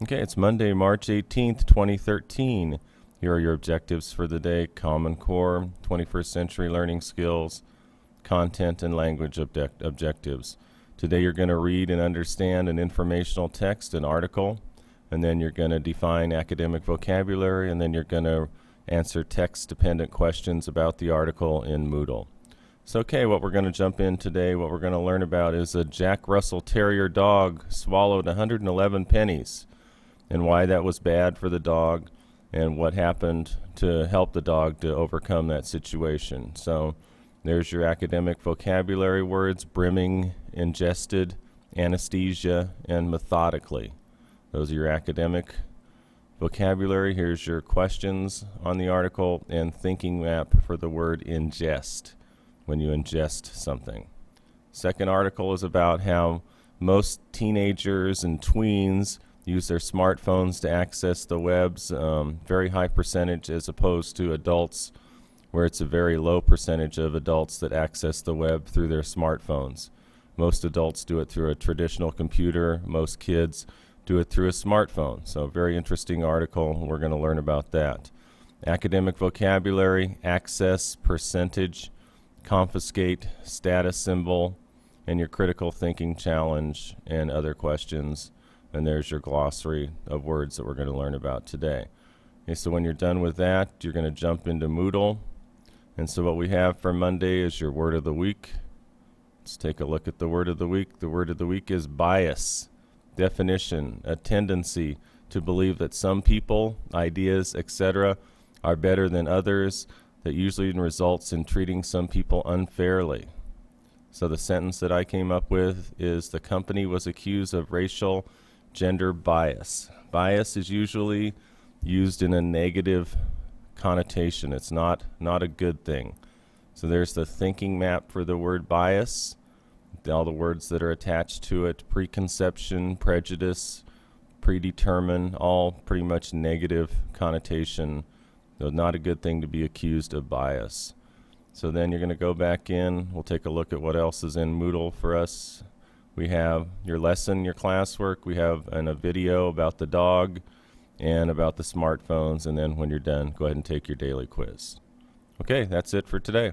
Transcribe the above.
Okay, it's Monday, March 18th, 2013. Here are your objectives for the day: Common Core, 21st Century Learning Skills, Content and Language objectives. Today you're going to read and understand an informational text, an article, and then you're going to define academic vocabulary, and then you're going to answer text-dependent questions about the article in Moodle. So, okay, what we're going to jump in today, what we're going to learn about is a Jack Russell Terrier dog swallowed 111 pennies, and why that was bad for the dog, and what happened to help the dog to overcome that situation. So there's your academic vocabulary words: brimming, ingested, anesthesia, and methodically. Those are your academic vocabulary. Here's your questions on the article and thinking map for the word ingest, when you ingest something. Second article is about how most teenagers and tweens use their smartphones to access the webs, very high percentage, as opposed to adults, where it's a very low percentage of adults that access the web through their smartphones. Most adults do it through a traditional computer. Most kids do it through a smartphone. So very interesting article. We're going to learn about that. Academic vocabulary: access, percentage, confiscate, status symbol, and your critical thinking challenge, and other questions. And there's your glossary of words that we're going to learn about today. Okay, so when you're done with that, you're going to jump into Moodle. And so what we have for Monday is your word of the week. Let's take a look at the word of the week. The word of the week is bias. Definition: a tendency to believe that some people, ideas, etc., are better than others, that usually results in treating some people unfairly. So the sentence that I came up with is: the company was accused of racial gender bias. Bias is usually used in a negative connotation. It's not a good thing. So there's the thinking map for the word bias, all the words that are attached to it: preconception, prejudice, predetermine, all pretty much negative connotation. So not a good thing to be accused of bias. So then you're going to go back in. We'll take a look at what else is in Moodle for us. We have your lesson, your classwork. We have a video about the dog and about the smartphones. And then when you're done, go ahead and take your daily quiz. Okay, that's it for today.